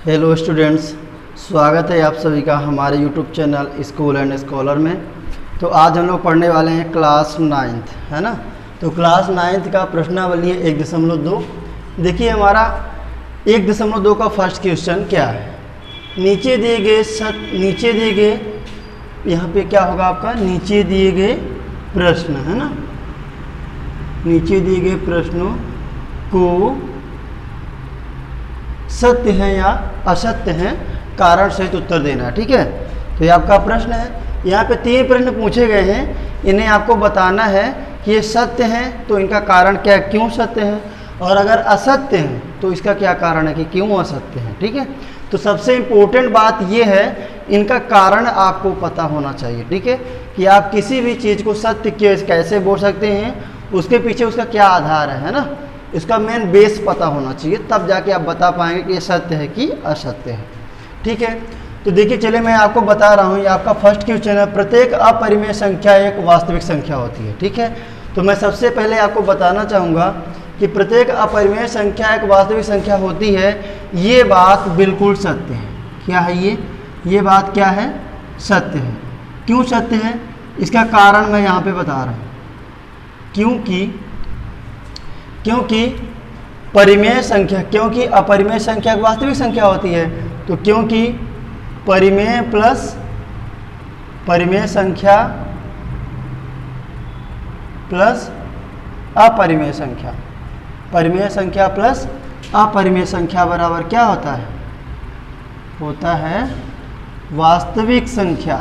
Hello students, स्वागत है आप सभी का हमारे YouTube channel school and scholar में। तो आज हम लोग पढ़ने वाले हैं क्लास 9th, है ना। तो क्लास 9th का प्रश्नावली है 1.2। देखिए हमारा 1.2 का फर्स्ट क्वेश्चन क्या है। नीचे दिए गए यहाँ पे क्या होगा आपका, नीचे दिए गए प्रश्न, है ना। नीचे दिए गए प्रश्नों को सत्य है या असत्य है कारण सहित उत्तर देना है, ठीक है। तो ये आपका प्रश्न है। यहाँ पे 3 प्रश्न पूछे गए हैं, इन्हें आपको बताना है कि ये सत्य हैं तो इनका कारण क्या है, क्यों सत्य है, और अगर असत्य हैं तो इसका क्या कारण है कि क्यों असत्य है, ठीक है। तो सबसे इम्पोर्टेंट बात ये है, इनका कारण आपको पता होना चाहिए, ठीक है, कि आप किसी भी चीज़ को सत्य कैसे बोल सकते हैं, उसके पीछे उसका क्या आधार है ना। इसका मेन बेस पता होना चाहिए, तब जाके आप बता पाएंगे कि ये सत्य है कि असत्य है, ठीक है। तो देखिए चलिए मैं आपको बता रहा हूँ, ये आपका फर्स्ट क्वेश्चन है। प्रत्येक अपरिमेय संख्या एक वास्तविक संख्या होती है, ठीक है। तो मैं सबसे पहले आपको बताना चाहूँगा कि प्रत्येक अपरिमेय संख्या एक वास्तविक संख्या होती है, ये बात बिल्कुल सत्य है। क्या है ये बात क्या है, सत्य है। क्यों सत्य है, इसका कारण मैं यहाँ पे बता रहा हूँ। क्योंकि परिमेय संख्या, क्योंकि अपरिमेय संख्या एक वास्तविक संख्या होती है, तो क्योंकि परिमेय प्लस परिमेय संख्या प्लस अपरिमेय संख्या, परिमेय संख्या प्लस अपरिमेय संख्या बराबर क्या होता है वास्तविक संख्या,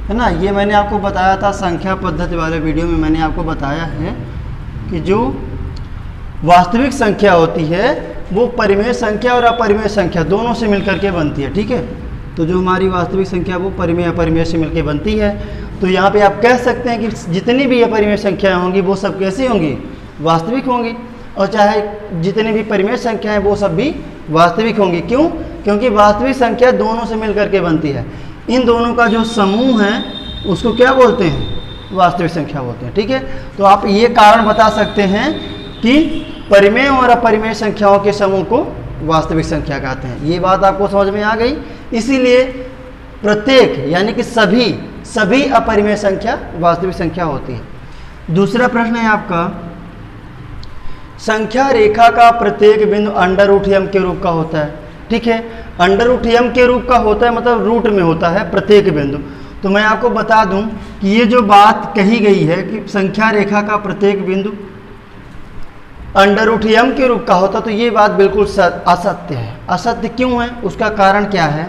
है ना। ये मैंने आपको बताया था संख्या पद्धति वाले वीडियो में, मैंने आपको बताया है कि जो वास्तविक संख्या होती है वो परिमेय संख्या और अपरिमेय संख्या दोनों से मिलकर के बनती है, ठीक है। तो जो हमारी वास्तविक संख्या वो परिमेय अपरिमेय से मिलकर बनती है। तो यहाँ पे आप कह सकते हैं कि जितनी भी अपरिमेय संख्याएं होंगी वो सब कैसी होंगी, वास्तविक होंगी, और चाहे जितनी भी परिमेय संख्याएं वो सब भी वास्तविक होंगी। क्यों? क्योंकि वास्तविक संख्या दोनों से मिल करके बनती है। इन दोनों का जो समूह है उसको क्या बोलते हैं, वास्तविक संख्या बोलते हैं, ठीक है। तो आप ये कारण बता सकते हैं कि परिमेय और अपरिमेय संख्याओं के समूह को वास्तविक संख्या कहते हैं। ये बात आपको समझ में आ गई। इसीलिए प्रत्येक यानी कि सभी अपरिमेय संख्या वास्तविक संख्या होती है। दूसरा प्रश्न है आपका, संख्या रेखा का प्रत्येक बिंदु √m के रूप का होता है, ठीक है। √m के रूप का होता है मतलब रूट में होता है प्रत्येक बिंदु। तो मैं आपको बता दूं कि ये जो बात कही गई है कि संख्या रेखा का प्रत्येक बिंदु √m के रूप का होता, तो ये बात बिल्कुल असत्य है। असत्य क्यों है, उसका कारण क्या है,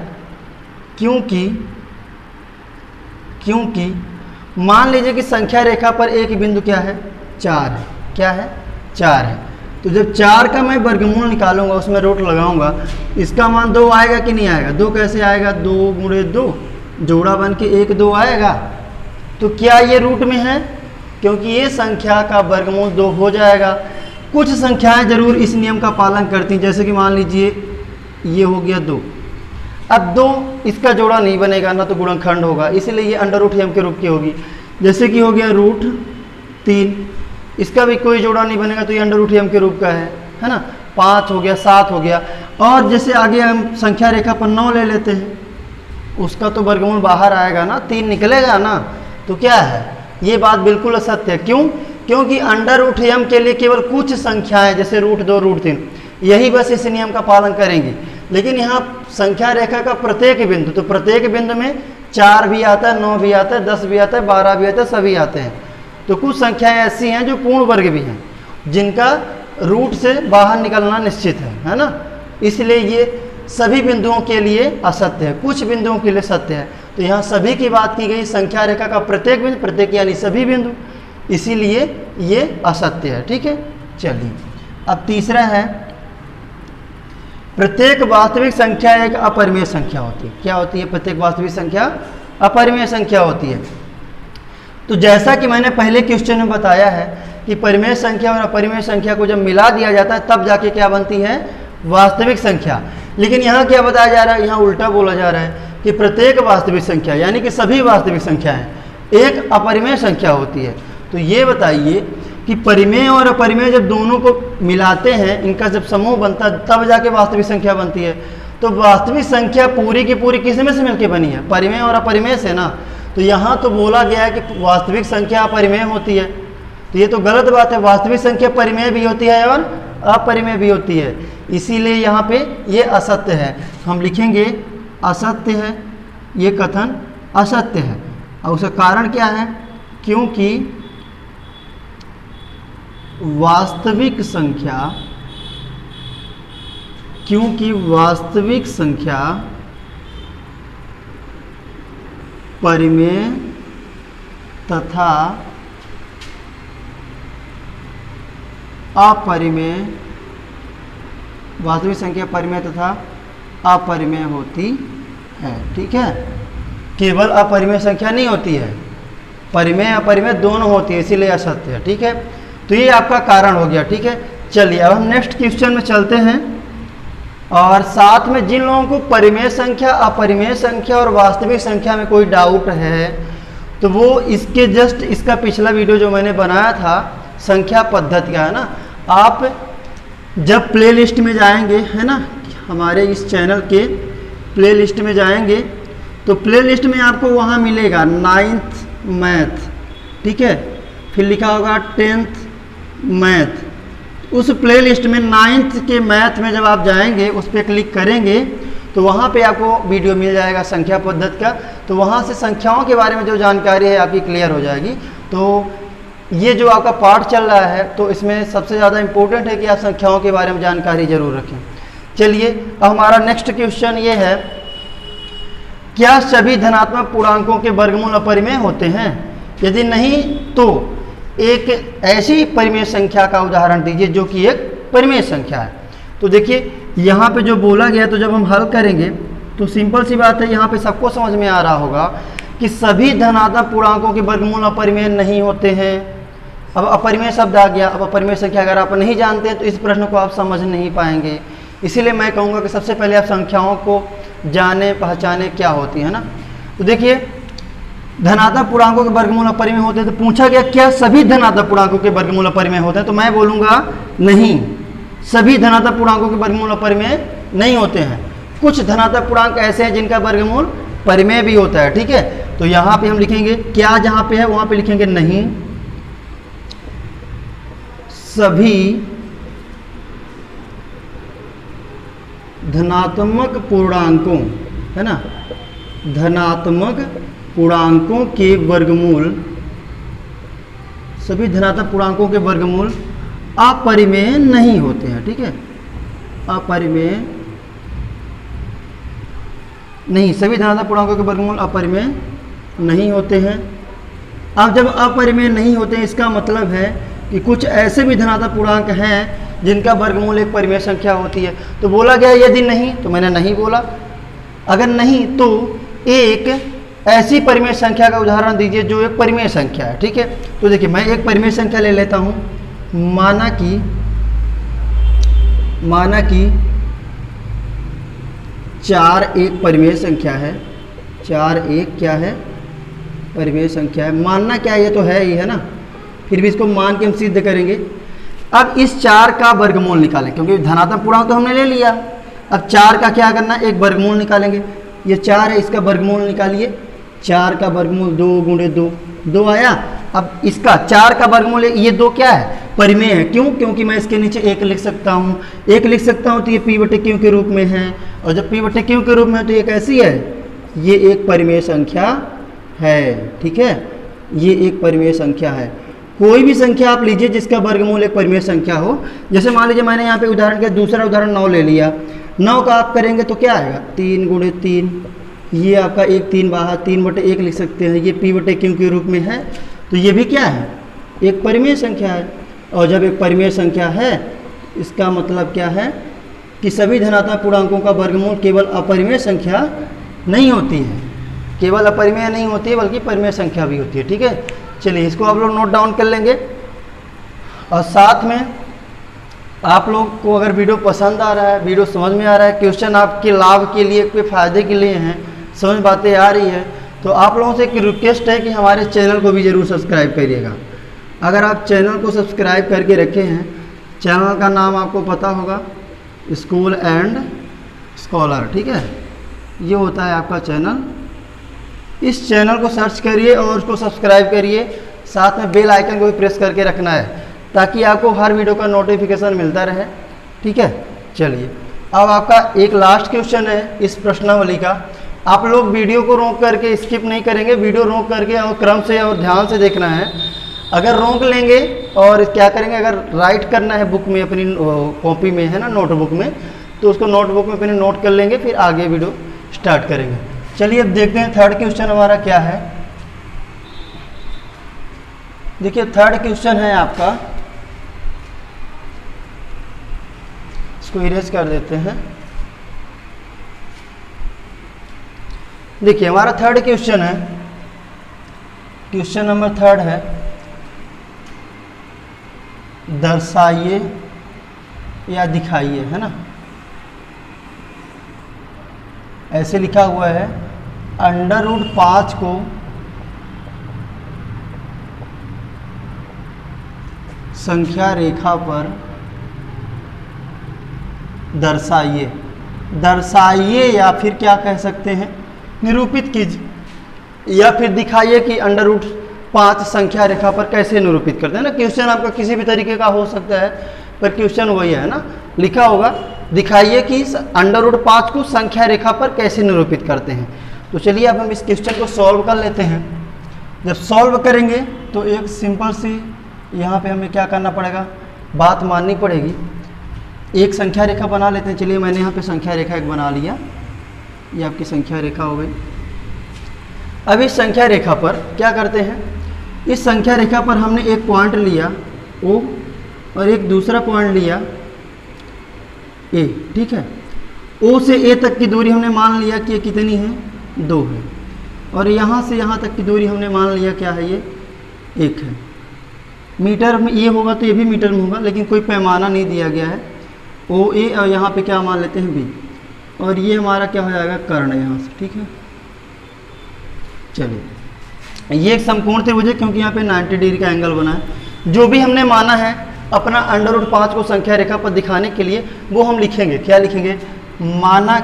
क्योंकि मान लीजिए कि संख्या रेखा पर एक बिंदु क्या है, 4 है। क्या है, 4 है। तो जब 4 का मैं वर्गमूल निकालूंगा, उसमें रूट लगाऊंगा, इसका मान 2 आएगा कि नहीं आएगा। 2 कैसे आएगा, 2 गुणे 2 जोड़ा बन के 1 2 आएगा। तो क्या ये रूट में है, क्योंकि ये संख्या का वर्गमूल 2 हो जाएगा। कुछ संख्याएं जरूर इस नियम का पालन करती हैं, जैसे कि मान लीजिए ये हो गया 2। अब 2 इसका जोड़ा नहीं बनेगा ना, तो गुणनखंड होगा, इसलिए ये √m के रूप की होगी। जैसे कि हो गया √3, इसका भी कोई जोड़ा नहीं बनेगा, तो ये √m के रूप का है ना। 5 हो गया, 7 हो गया। और जैसे आगे हम संख्या रेखा पर 9 ले लेते हैं, उसका तो वर्गमूल बाहर आएगा ना, 3 निकलेगा ना। तो क्या है, ये बात बिल्कुल असत्य है। क्यों? क्योंकि √m के लिए केवल कुछ संख्याएं जैसे √2 √3 यही बस इस नियम का पालन करेंगी। लेकिन यहाँ संख्या रेखा का प्रत्येक बिंदु, तो प्रत्येक बिंदु में 4 भी आता है, 9 भी आता है, 10 भी आता है, 12 भी आता है, सभी आते हैं। तो कुछ संख्याएं ऐसी हैं जो पूर्ण वर्ग भी हैं, जिनका रूट से बाहर निकलना निश्चित है ना। इसलिए ये सभी बिंदुओं के लिए असत्य है, कुछ बिंदुओं के लिए सत्य है। तो यहाँ सभी की बात की गई, संख्या रेखा का प्रत्येक बिंदु, प्रत्येक यानी सभी बिंदु, इसीलिए ये असत्य है, ठीक है। चलिए अब तीसरा है, प्रत्येक वास्तविक संख्या एक अपरिमेय संख्या होती है। क्या होती है, प्रत्येक वास्तविक संख्या अपरिमेय संख्या होती है। तो जैसा कि मैंने पहले क्वेश्चन में बताया है कि परिमेय संख्या और अपरिमेय संख्या को जब मिला दिया जाता है तब जाके क्या बनती है, वास्तविक संख्या। लेकिन यहाँ क्या बताया जा रहा है, यहाँ उल्टा बोला जा रहा है कि प्रत्येक वास्तविक संख्या यानी कि सभी वास्तविक संख्याएं एक अपरिमेय संख्या होती है। तो ये बताइए कि परिमेय और अपरिमेय जब दोनों को मिलाते हैं, इनका जब समूह बनता है तब जाके वास्तविक संख्या बनती है। तो वास्तविक संख्या पूरी की पूरी किस में से मिलकर बनी है? परिमेय और अपरिमेय से ना। तो यहाँ तो बोला गया है कि वास्तविक संख्या अपरिमेय होती है, तो ये तो गलत बात है। वास्तविक संख्या परिमेय भी होती है और अपरिमेय भी होती है, इसीलिए यहाँ पे ये असत्य है। हम लिखेंगे असत्य है, ये कथन असत्य है। और उसका कारण क्या है? क्योंकि वास्तविक संख्या परिमेय तथा अपरिमेय, वास्तविक संख्या परिमेय तथा अपरिमेय होती है। ठीक है, केवल अपरिमेय संख्या नहीं होती है, परिमेय अपरिमेय दोनों होती है, इसीलिए असत्य है। ठीक है, तो ये आपका कारण हो गया। ठीक है, चलिए अब हम नेक्स्ट क्वेश्चन में चलते हैं। और साथ में जिन लोगों को परिमेय संख्या, अपरिमेय संख्या और वास्तविक संख्या में कोई डाउट है, तो वो इसके जस्ट इसका पिछला वीडियो जो मैंने बनाया था संख्या पद्धति का है ना, आप जब प्लेलिस्ट में जाएंगे है ना, हमारे इस चैनल के प्लेलिस्ट में जाएंगे तो प्लेलिस्ट में आपको वहाँ मिलेगा 9th मैथ, ठीक है, फिर लिखा होगा 10th मैथ। उस प्लेलिस्ट में 9th के मैथ में जब आप जाएंगे, उस पर क्लिक करेंगे तो वहाँ पे आपको वीडियो मिल जाएगा संख्या पद्धति का। तो वहाँ से संख्याओं के बारे में जो जानकारी है आपकी क्लियर हो जाएगी। तो ये जो आपका पार्ट चल रहा है, तो इसमें सबसे ज़्यादा इम्पोर्टेंट है कि आप संख्याओं के बारे में जानकारी जरूर रखें। चलिए अब हमारा नेक्स्ट क्वेश्चन ये है, क्या सभी धनात्मक पूर्णांकों के वर्गमूल अपरिमेय होते हैं? यदि नहीं तो एक ऐसी परिमेय संख्या का उदाहरण दीजिए जो कि एक परिमेय संख्या है। तो देखिए यहाँ पे जो बोला गया, तो जब हम हल करेंगे तो सिंपल सी बात है, यहाँ पे सबको समझ में आ रहा होगा कि सभी धनात्मक पूर्णांकों के वर्गमूल अपरिमेय नहीं होते हैं। अब अपरिमेय शब्द आ गया। अब अपरिमेय संख्या अगर आप नहीं जानते हैं तो इस प्रश्न को आप समझ नहीं पाएंगे। इसीलिए मैं कहूँगा कि सबसे पहले आप संख्याओं को जाने पहचाने क्या होती है ना। तो देखिए धनात्मक पूर्णांकों के वर्गमूल अपरिमेय होते हैं, तो पूछा गया क्या सभी धनात्मक पूर्णांकों के वर्गमूल अपरिमेय होते हैं? तो मैं बोलूँगा नहीं, सभी धनात्मक पूर्णांकों के वर्गमूल अपरिमेय नहीं होते हैं। कुछ धनात्मक पूर्णांक ऐसे हैं जिनका वर्गमूल परिमेय भी होता है। ठीक है, तो यहाँ पे हम लिखेंगे क्या, जहाँ पे है वहाँ पे लिखेंगे नहीं, सभी धनात्मक पूर्णांकों, है ना, धनात्मक पूर्णांकों के वर्गमूल, सभी धनात्मक पूर्णांकों के वर्गमूल अपरिमेय नहीं होते हैं। ठीक है, अपरिमेय नहीं, सभी धनात्मक पूर्णांकों के वर्गमूल अपरिमेय नहीं होते हैं। अब जब अपरिमेय नहीं होते हैं, इसका मतलब है कि कुछ ऐसे भी धनात्मक पूर्णांक हैं जिनका वर्गमूल एक परिमेय संख्या होती है। तो बोला गया यदि नहीं, तो मैंने नहीं बोला। अगर नहीं तो एक ऐसी परिमेय संख्या का उदाहरण दीजिए जो एक परिमेय संख्या है। ठीक है, तो देखिए मैं एक परिमेय संख्या ले लेता हूँ। माना कि 4 एक परिमेय संख्या है। 4 एक क्या है? परिमेय संख्या है। मानना क्या है? ये तो है ही है ना, फिर भी इसको मान के हम सिद्ध करेंगे। अब इस 4 का वर्गमूल निकालें, क्योंकि धनात्मक पूर्णांक तो हमने ले लिया। अब 4 का क्या करना है? एक वर्गमूल निकालेंगे। ये 4 है, इसका वर्गमूल निकालिए। 4 का वर्गमूल 2 गुणे 2, 2 आया। अब इसका 4 का वर्गमूल, ये 2 क्या है? परिमेय है। क्यों? क्योंकि मैं इसके नीचे 1 लिख सकता हूँ। 1 लिख सकता हूँ तो ये p/q के रूप में है, और जब p/q के रूप में है तो ये कैसी है? ये एक परिमेय संख्या है। ठीक है, ये एक परिमेय संख्या है। कोई भी संख्या आप लीजिए जिसका वर्गमूल एक परिमेय संख्या हो। जैसे मान लीजिए मैंने यहाँ पे उदाहरण के दूसरा उदाहरण 9 ले लिया। 9 का आप करेंगे तो क्या आएगा? 3 गुणे 3, ये आपका 1 3 बाहर, 3/1 लिख सकते हैं। ये p/q के रूप में है, तो ये भी क्या है? एक परिमेय संख्या है। और जब एक परिमेय संख्या है, इसका मतलब क्या है कि सभी धनात्मक पूर्णांकों का वर्गमूल केवल अपरिमेय संख्या नहीं होती है, केवल अपरिमेय नहीं होती है बल्कि परिमेय संख्या भी होती है। ठीक है, चलिए इसको आप लोग नोट डाउन कर लेंगे। और साथ में आप लोग को अगर वीडियो पसंद आ रहा है, वीडियो समझ में आ रहा है, क्वेश्चन आपके लाभ के लिए, कोई फ़ायदे के लिए हैं, समझ बातें आ रही है, तो आप लोगों से एक रिक्वेस्ट है कि हमारे चैनल को भी ज़रूर सब्सक्राइब करिएगा। अगर आप चैनल को सब्सक्राइब करके रखे हैं, चैनल का नाम आपको पता होगा, स्कूल एंड स्कॉलर, ठीक है। ये होता है आपका चैनल। इस चैनल को सर्च करिए और उसको सब्सक्राइब करिए, साथ में बेल आइकन को भी प्रेस करके रखना है ताकि आपको हर वीडियो का नोटिफिकेशन मिलता रहे, ठीक है। चलिए अब आपका एक लास्ट क्वेश्चन है इस प्रश्नावली का। आप लोग वीडियो को रोक करके स्किप नहीं करेंगे, वीडियो रोक करके और क्रम से और ध्यान से देखना है। अगर रोक लेंगे और क्या करेंगे, अगर राइट करना है बुक में अपनी कॉपी में, है ना, नोटबुक में, तो उसको नोटबुक में अपने नोट कर लेंगे, फिर आगे वीडियो स्टार्ट करेंगे। चलिए अब देखते हैं थर्ड क्वेश्चन हमारा क्या है। देखिए थर्ड क्वेश्चन है आपका, इसको इरेज कर देते हैं। देखिए हमारा थर्ड क्वेश्चन है, क्वेश्चन नंबर थर्ड है, दर्शाइए या दिखाइए, है ना। ऐसे लिखा हुआ है, √5 को संख्या रेखा पर दर्शाइए। दर्शाइए या फिर क्या कह सकते हैं, निरूपित कीजिए या फिर दिखाइए कि √5 संख्या रेखा पर कैसे निरूपित करते हैं ना। क्वेश्चन आपका किसी भी तरीके का हो सकता है, पर क्वेश्चन वही है ना, लिखा होगा दिखाइए कि √5 को संख्या रेखा पर कैसे निरूपित करते हैं। तो चलिए अब हम इस क्वेश्चन को सॉल्व कर लेते हैं। जब सॉल्व करेंगे तो एक सिंपल सी यहाँ पे हमें क्या करना पड़ेगा, बात माननी पड़ेगी। एक संख्या रेखा बना लेते हैं। चलिए मैंने यहाँ पे संख्या रेखा एक बना लिया, ये आपकी संख्या रेखा हो गई। अब इस संख्या रेखा पर क्या करते हैं, इस संख्या रेखा पर हमने एक पॉइंट लिया O और एक दूसरा पॉइंट लिया A, ठीक है। O से A तक की दूरी हमने मान लिया कि ये कितनी है, 2 है, और यहाँ से यहाँ तक की दूरी हमने मान लिया क्या है, ये 1 है। मीटर में ये होगा तो ये भी मीटर में होगा, लेकिन कोई पैमाना नहीं दिया गया है। OA और यहाँ पे क्या मान लेते हैं, B, और ये हमारा क्या हो जाएगा, कर्ण यहाँ से, ठीक है। चलिए ये एक समकोण त्रिभुज है क्योंकि यहाँ पे 90 डिग्री का एंगल बना है। जो भी ama माना है अपना √5 को संख्या रेखा पर दिखाने के लिए, वो हम लिखेंगे। क्या लिखेंगे, माना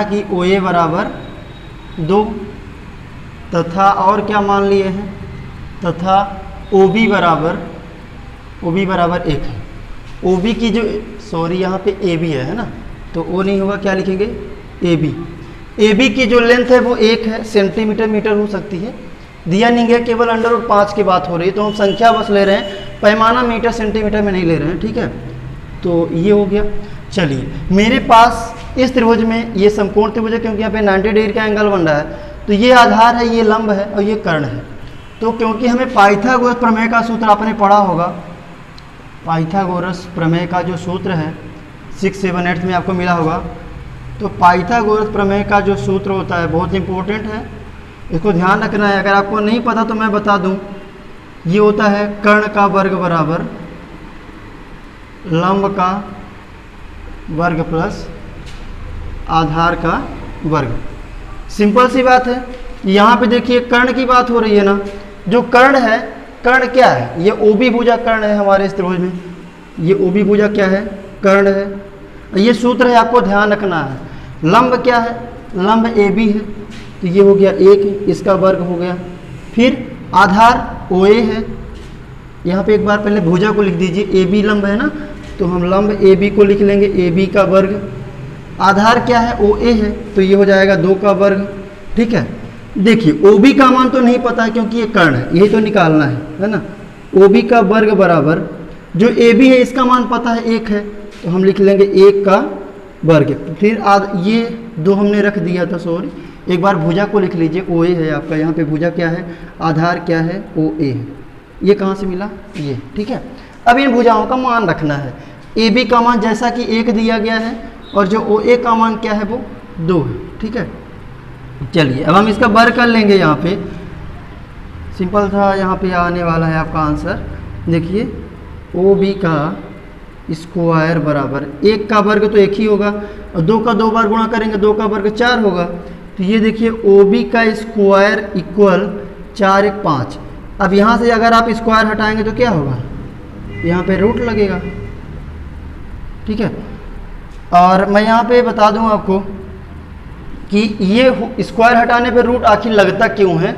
कि OA बराबर 2 तथा और क्या मान लिए हैं, तथा OB बराबर 1 है। OB की जो यहाँ पे AB है ना, तो O नहीं होगा, क्या लिखेंगे, AB की जो लेंथ है वो 1 है, सेंटीमीटर मीटर हो सकती है, दिया नहीं गया, केवल √5 की बात हो रही है, तो हम संख्या बस ले रहे हैं, पैमाना मीटर सेंटीमीटर में नहीं ले रहे हैं, ठीक है। तो ये हो गया। चलिए मेरे पास इस त्रिभुज में ये समकोण त्रिभुज है क्योंकि यहाँ पे 90 डिग्री का एंगल बन रहा है, तो ये आधार है, ये लंब है और ये कर्ण है। तो क्योंकि हमें पाइथागोरस प्रमेय का सूत्र आपने पढ़ा होगा, पाइथागोरस प्रमेय का जो सूत्र है 6, 7, 8 में आपको मिला होगा। तो पाइथागोरस प्रमेय का जो सूत्र होता है बहुत इंपॉर्टेंट है, इसको ध्यान रखना है। अगर आपको नहीं पता तो मैं बता दूं, ये होता है कर्ण का वर्ग बराबर लंब का वर्ग प्लस आधार का वर्ग। सिंपल सी बात है। यहाँ पे देखिए कर्ण की बात हो रही है ना, जो कर्ण है, कर्ण क्या है, ये OB भुजा कर्ण है हमारे इस त्रिभुज में, ये OB भुजा क्या है, कर्ण है। ये सूत्र है, आपको ध्यान रखना है। लंब क्या है, लंब AB है, तो ये हो गया 1, इसका वर्ग हो गया। फिर आधार OA है, यहाँ पे एक बार पहले भुजा को लिख दीजिए, AB लंब है ना, तो हम लंब AB को लिख लेंगे, AB का वर्ग। आधार क्या है, OA है, तो ये हो जाएगा 2 का वर्ग, ठीक है। देखिए OB का मान तो नहीं पता है क्योंकि ये कर्ण है, यही तो निकालना है ना। OB का वर्ग बराबर जो AB है इसका मान पता है 1 है, तो हम लिख लेंगे 1 का वर्ग। फिर ये 2 हमने रख दिया था, सॉरी, एक बार भुजा को लिख लीजिए, OA है आपका, यहाँ पे भुजा क्या है, आधार क्या है, OA है। ये कहाँ से मिला, ये, ठीक है। अब इन भुजाओं का मान रखना है। AB का मान जैसा कि 1 दिया गया है और जो OA का मान क्या है वो 2 है, ठीक है। चलिए अब हम इसका वर्ग कर लेंगे। यहाँ पे सिंपल था, यहाँ पे आने वाला है आपका आंसर। देखिए OB का स्क्वायर बराबर 1 का वर्ग तो 1 ही होगा, और 2 का 2 बार गुणा करेंगे, 2 का वर्ग 4 होगा। तो ये देखिए OB का स्क्वायर इक्वल 4 1 5, अब यहाँ से अगर आप स्क्वायर हटाएंगे तो क्या होगा, यहाँ पे रूट लगेगा, ठीक है। और मैं यहाँ पे बता दूँ आपको कि ये स्क्वायर हटाने पे रूट आखिर लगता क्यों है,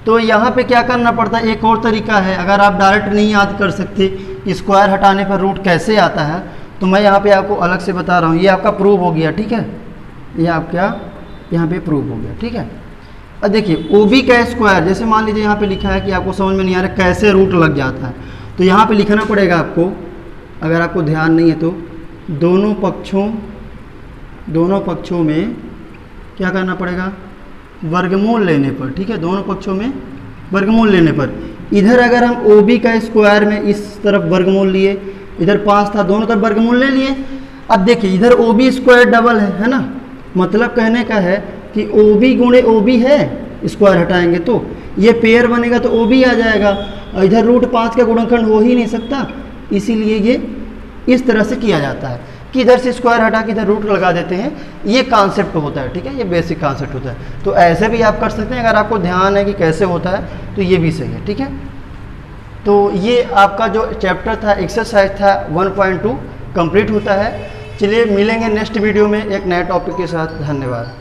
तो यहाँ पे क्या करना पड़ता है, एक और तरीका है। अगर आप डायरेक्ट नहीं याद कर सकते कि स्क्वायर हटाने पर रूट कैसे आता है, तो मैं यहाँ पे आपको अलग से बता रहा हूँ। ये आपका प्रूव हो गया, ठीक है, ये आपका यहाँ पे प्रूव हो गया, ठीक है। अब देखिए ओ बी का स्क्वायर, जैसे मान लीजिए यहाँ पे लिखा है कि आपको समझ में नहीं आ रहा कैसे रूट लग जाता है, तो यहाँ पे लिखना पड़ेगा आपको, अगर आपको ध्यान नहीं है तो दोनों पक्षों में क्या करना पड़ेगा, वर्गमूल लेने पर, ठीक है, दोनों पक्षों में वर्गमूल लेने पर। इधर अगर हम ओ बी का स्क्वायर में इस तरफ वर्गमूल लिए, इधर 5 था, दोनों तरफ वर्गमूल ले लिए। अब देखिए इधर ओ बी स्क्वायर डबल है ना, मतलब कहने का है कि ओ बी गुणे ओ बी है, स्क्वायर हटाएंगे तो ये पेयर बनेगा तो ओ बी आ जाएगा, और इधर √5 का गुणनखंड हो ही नहीं सकता, इसीलिए ये इस तरह से किया जाता है कि इधर से स्क्वायर हटा के इधर रूट लगा देते हैं। ये कॉन्सेप्ट होता है, ठीक है, ये बेसिक कॉन्सेप्ट होता है। तो ऐसे भी आप कर सकते हैं, अगर आपको ध्यान है कि कैसे होता है तो ये भी सही है, ठीक है। तो ये आपका जो चैप्टर था, एक्सरसाइज था 1.2 कंप्लीट होता है। चलिए मिलेंगे नेक्स्ट वीडियो में एक नए टॉपिक के साथ। धन्यवाद।